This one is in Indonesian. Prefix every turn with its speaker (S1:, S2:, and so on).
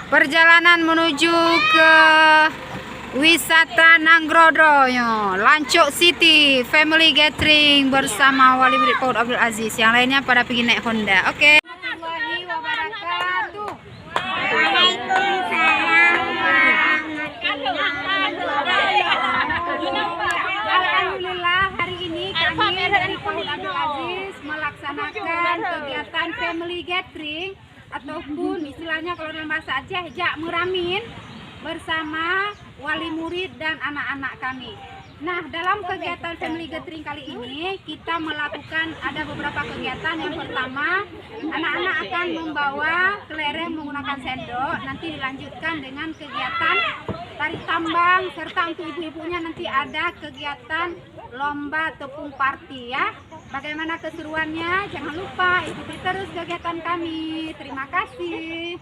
S1: Perjalanan menuju ke wisata Nanggrodro, Lancuk City, family gathering bersama Wali Murid PAUD Abdul Aziz. Yang lainnya pada pergi naik Honda. Oke. Warahmatullahi wabarakatuh. Alhamdulillah, hari ini kami dari PAUD Abdul Aziz melaksanakan kegiatan family gathering ataupun istilahnya kalau dalam bahasa Aceh jak meramin bersama wali murid dan anak-anak kami. Nah, dalam kegiatan family gathering kali ini kita melakukan ada beberapa kegiatan. Yang pertama, anak-anak akan membawa kelereng menggunakan sendok. Nanti dilanjutkan dengan kegiatan tarik tambang, serta untuk ibu-ibunya nanti ada kegiatan lomba tepung party ya. Bagaimana keseruannya? Jangan lupa ikuti terus kegiatan kami. Terima kasih.